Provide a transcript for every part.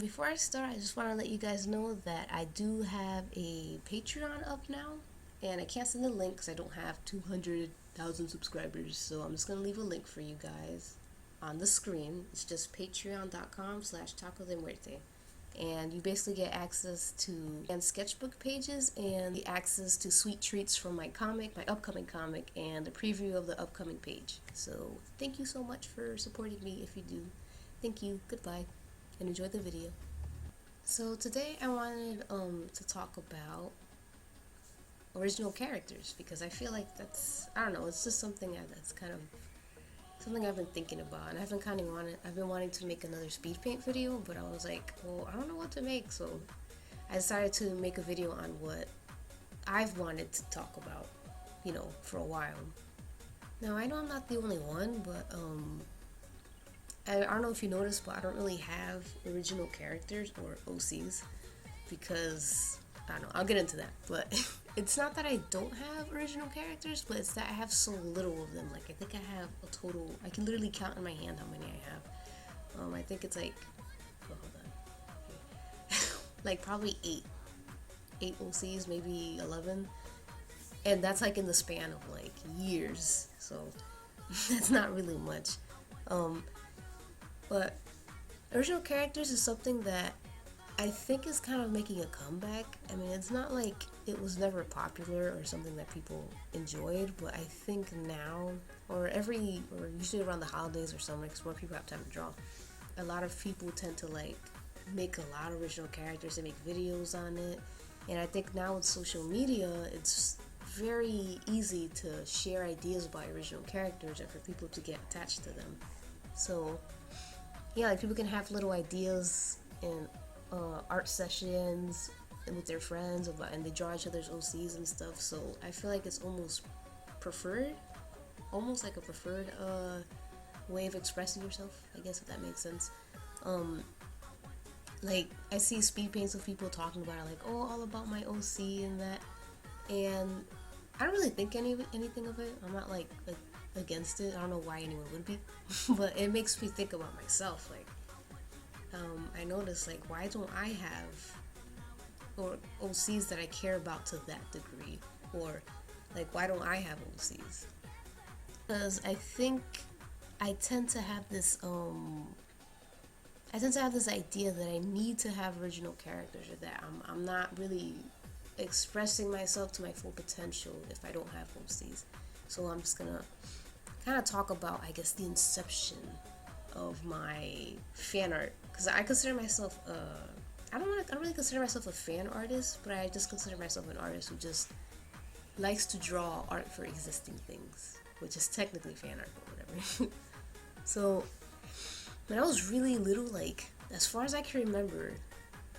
Before I start, I just want to let you guys know that I do have a Patreon up now, and I can't send the link because I don't have 200,000 subscribers, so I'm just going to leave a link for you guys on the screen. It's just patreon.com/taco de muerte. And you basically get access to and sketchbook pages and the access to sweet treats from my comic, my upcoming comic, and the preview of the upcoming page. So thank you so much for supporting me if you do. Thank you, goodbye, and enjoy the video. So today I wanted to talk about original characters because I feel like I don't know, it's just something that's kind of something I've been thinking about, and I've been wanting to make another speed paint video, but I was like, well, I don't know what to make, so I decided to make a video on what I've wanted to talk about, for a while. Now I know I'm not the only one, but I don't know if you noticed, but I don't really have original characters or OCs because I don't know, I'll get into that, but it's not that I don't have original characters, but it's that I have so little of them. Like, I think I have a total, I can literally count in my hand how many I have. I think it's like, oh, hold on, like probably eight OCs, maybe 11, and that's like in the span of like years, so that's not really much. But original characters is something that I think is kind of making a comeback. I mean, it's not like it was never popular or something that people enjoyed, but I think now, or usually around the holidays or summer, because more people have time to draw, a lot of people tend to like make a lot of original characters and make videos on it. And I think now with social media, it's very easy to share ideas about original characters and for people to get attached to them. So yeah, like people can have little ideas and art sessions and with their friends and they draw each other's OCs and stuff. So I feel like it's almost like a preferred way of expressing yourself, I guess, if that makes sense. Like I see speed paints of people talking about it, like, oh, all about my OC and that, and I don't really think anything of it. I'm not like against it. I don't know why anyone would be, but it makes me think about myself. Like, I notice, like, why don't I have or OCs that I care about to that degree, or like, why don't I have OCs? Because I think I tend to have this idea that I need to have original characters, or that I'm not really expressing myself to my full potential if I don't have OCs. So I'm just gonna kind of talk about, I guess, the inception of my fan art, because I consider myself I don't really consider myself a fan artist, but I just consider myself an artist who just likes to draw art for existing things, which is technically fan art, but whatever. So when I was really little, like as far as I can remember,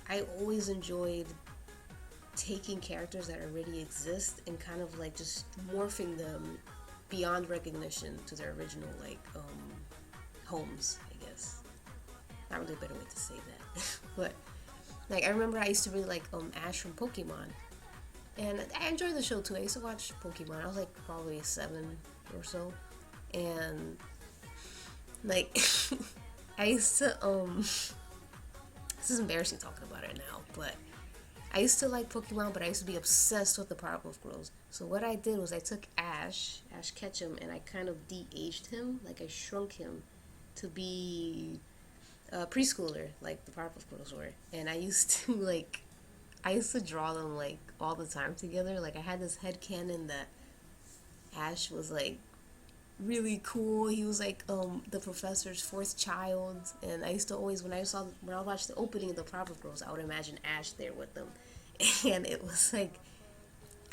I always enjoyed taking characters that already exist and kind of like just morphing them beyond recognition to their original homes, I guess. Not really a better way to say that. But like I remember I used to really like Ash from Pokemon. And I enjoyed the show too. I used to watch Pokemon. I was like probably 7 or so. And like I used to this is embarrassing talking about it now, but I used to like Pokemon, but I used to be obsessed with the Powerpuff Girls. So what I did was I took Ash Ketchum, and I kind of de-aged him. Like I shrunk him to be a preschooler, like the Powerpuff Girls were. And I used to draw them like all the time together. Like I had this headcanon that Ash was like really cool. He was like the professor's fourth child, and I used to always when I watched the opening of the Powerpuff Girls, I would imagine Ash there with them, and it was like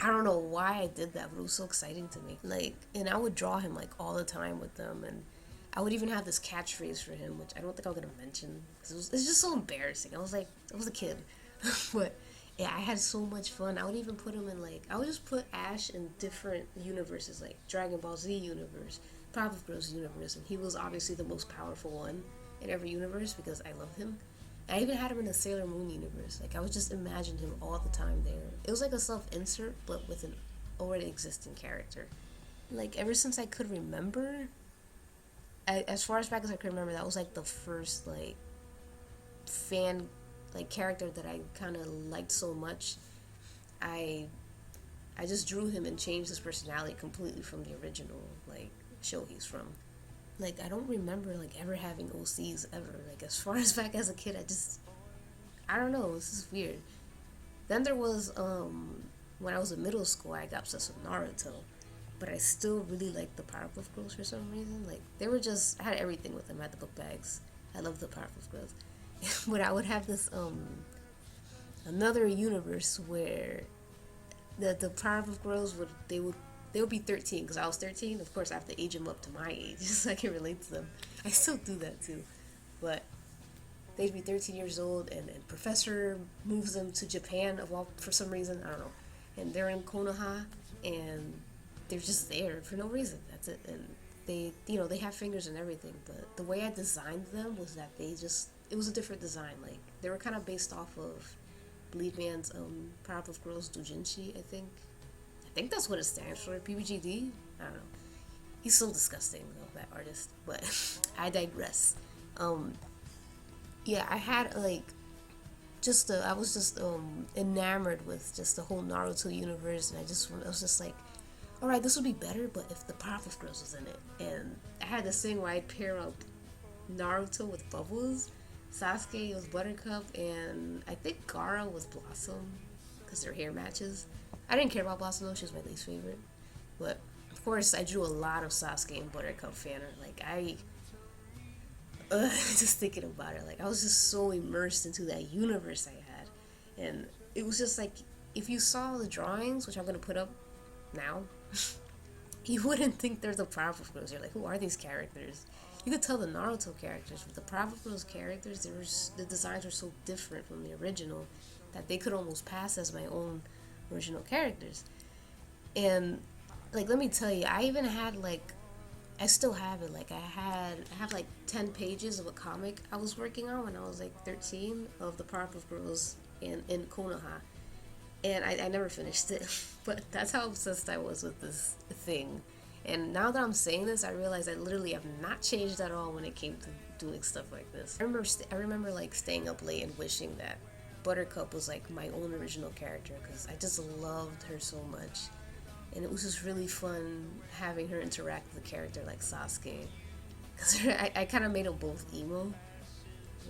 I don't know why I did that, but it was so exciting to me. Like, and I would draw him like all the time with them, and I would even have this catchphrase for him, which I don't think I'm gonna mention because it's just so embarrassing. I was a kid, but yeah, I had so much fun. I would even put him in I would just put Ash in different universes, like Dragon Ball Z universe, Powerpuff Girls universe, and he was obviously the most powerful one in every universe because I love him. I even had him in the Sailor Moon universe. Like I would just imagine him all the time there. It was like a self-insert, but with an already existing character. Like ever since I could remember, as far as back as I could remember, that was like the first fan like character that I kind of liked so much, I I just drew him and changed his personality completely from the original like show he's from. Like I don't remember like ever having OCs ever. Like as far as back as a kid, I don't know. This is weird. Then there was when I was in middle school, I got obsessed with Naruto, but I still really liked the Powerpuff Girls for some reason. Like they were just I had everything with them. I had the book bags. I loved the Powerpuff Girls, but I would have this another universe where the Powerpuff Girls they would be 13 because I was 13. Of course, I have to age them up to my age so I can relate to them. I still do that too, but they'd be 13 years old, and Professor moves them to Japan for some reason. I don't know, and they're in Konoha, and they're just there for no reason. That's it. And they have fingers and everything, but the way I designed them was that it was a different design. Like they were kind of based off of Bleed Man's Powerpuff Girls Doujinshi, I think. I think that's what it stands for. PBGD? I don't know. He's so disgusting, though, that artist. But I digress. Yeah, I had like I was just enamored with just the whole Naruto universe, and I was just like, all right, this would be better, but if the Powerpuff Girls was in it. And I had this thing where I'd pair up Naruto with Bubbles, Sasuke was Buttercup, and I think Gaara was Blossom because their hair matches. I didn't care about Blossom though; she was my least favorite. But of course, I drew a lot of Sasuke and Buttercup fan art. Like just thinking about it, like I was just so immersed into that universe I had, and it was just like if you saw the drawings, which I'm gonna put up now, you wouldn't think they're the Powerpuff Girls. You're like, who are these characters? You could tell the Naruto characters, but the Powerpuff Girls characters, the designs were so different from the original that they could almost pass as my own original characters. And like, let me tell you, I even had like I still have it. Like I have like 10 pages of a comic I was working on when I was like 13 of the Powerpuff Girls in Konoha, and I never finished it. But that's how obsessed I was with this thing. And now that I'm saying this, I realize I literally have not changed at all when it came to doing stuff like this. I remember like staying up late and wishing that Buttercup was like my own original character because I just loved her so much. And it was just really fun having her interact with a character like Sasuke. Because I kind of made them both emo.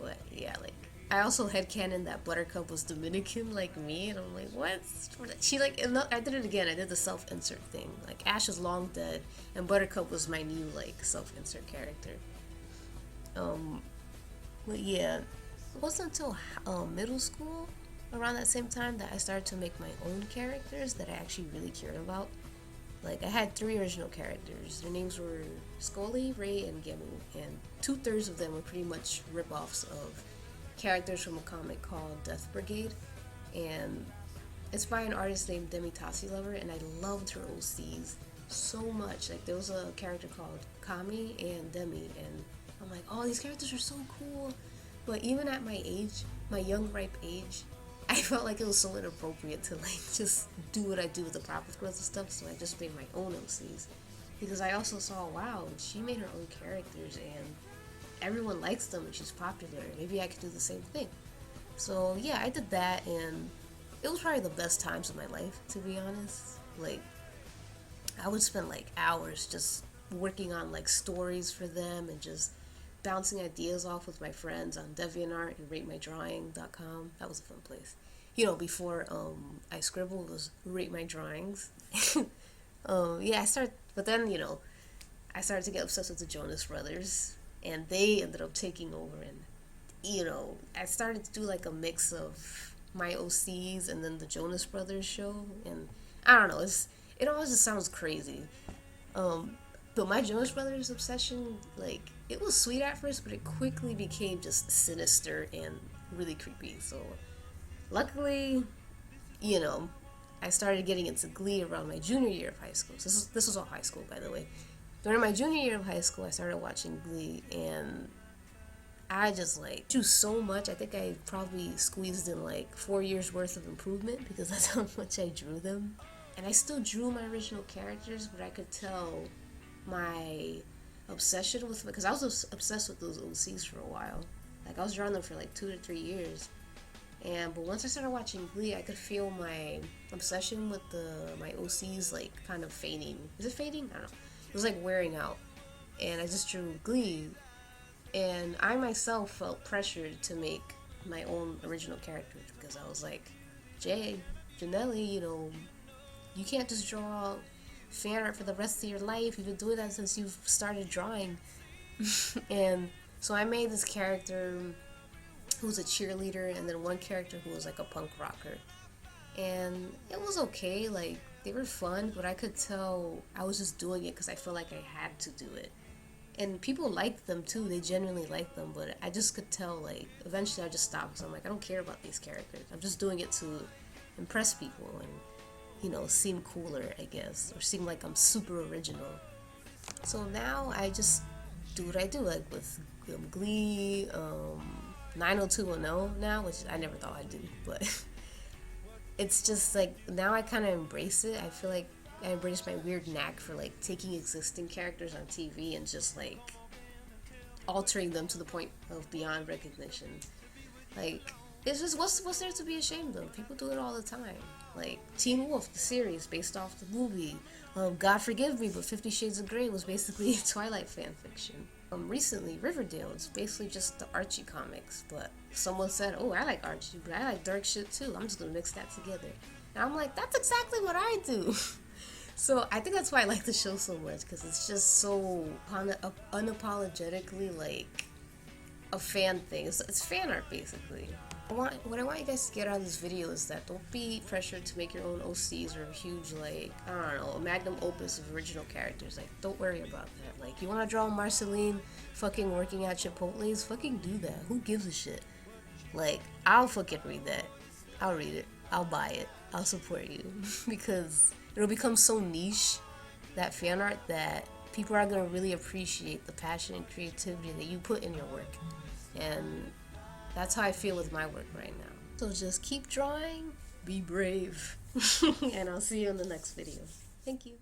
But yeah, like, I also headcanon that Buttercup was Dominican like me. And I'm like, what? She like, I did it again. I did the self-insert thing. Like, Ash is long dead. And Buttercup was my new, like, self-insert character. But yeah, it wasn't until middle school around that same time that I started to make my own characters that I actually really cared about. Like, I had 3 original characters. Their names were Scully, Ray, and Gemu, and 2/3 of them were pretty much rip-offs of characters from a comic called Death Brigade, and it's by an artist named Demi Lover, and I loved her OCs so much. Like, there was a character called Kami and Demi, and I'm like, oh, these characters are so cool. But even at my age, my young, ripe age, I felt like it was so inappropriate to like just do what I do with the Powerpuff Girls and stuff, so I just made my own OCs. Because I also saw, wow, she made her own characters and everyone likes them and she's popular. Maybe I could do the same thing. So yeah, I did that, and it was probably the best times of my life, to be honest. Like, I would spend like hours just working on like stories for them and just bouncing ideas off with my friends on DeviantArt and RateMyDrawing.com. That was a fun place. You know, before I scribbled, was Rate My Drawings. Yeah, but then, you know, I started to get obsessed with the Jonas Brothers, and they ended up taking over, and, you know, I started to do like a mix of my OCs and then the Jonas Brothers show, and I don't know, it always just sounds crazy. But my Jonas Brothers obsession, like, it was sweet at first, but it quickly became just sinister and really creepy. So, luckily, you know, I started getting into Glee around my junior year of high school. So this was all high school, by the way. During my junior year of high school, I started watching Glee, and I just, like, drew so much. I think I probably squeezed in, like, 4 years worth of improvement because that's how much I drew them. And I still drew my original characters, but I could tell my obsession with, because I was obsessed with those OCs for a while. Like I was drawing them for like 2 to 3 years. But once I started watching Glee, I could feel my obsession with my OCs like kind of fading. Is it fading? I don't know. It was like wearing out. And I just drew Glee, and I myself felt pressured to make my own original characters because I was like, Janelli, you can't just draw fan art for the rest of your life. You've been doing that since you've started drawing. And so I made this character who was a cheerleader, and then one character who was like a punk rocker. And it was okay, like, they were fun, but I could tell I was just doing it because I felt like I had to do it. And people liked them too, they genuinely liked them, but I just could tell, like, eventually I just stopped because I'm like, I don't care about these characters. I'm just doing it to impress people and, seem cooler, I guess, or seem like I'm super original. So now I just do what I do, like with Glee, 90210 now, which I never thought I'd do, but it's just like, now I kind of embrace it. I feel like I embrace my weird knack for like taking existing characters on TV and just like altering them to the point of beyond recognition. Like, it's just, what's there to be ashamed of? People do it all the time. Like Teen Wolf, the series based off the movie. God forgive me, but 50 Shades of Grey was basically Twilight fan fiction. Recently, Riverdale, it's basically just the Archie comics, but someone said, oh, I like Archie, but I like dark shit too. I'm just gonna mix that together. And I'm like, that's exactly what I do. So I think that's why I like the show so much, because it's just so unapologetically like a fan thing. It's fan art basically. What I want you guys to get out of this video is that don't be pressured to make your own OCs or huge, like, I don't know, a magnum opus of original characters. Like, don't worry about that. Like, you want to draw Marceline fucking working at Chipotle's? Fucking do that. Who gives a shit? Like, I'll fucking read that. I'll read it. I'll buy it. I'll support you. Because it'll become so niche, that fan art, that people are going to really appreciate the passion and creativity that you put in your work. And that's how I feel with my work right now. So just keep drawing, be brave, and I'll see you in the next video. Thank you.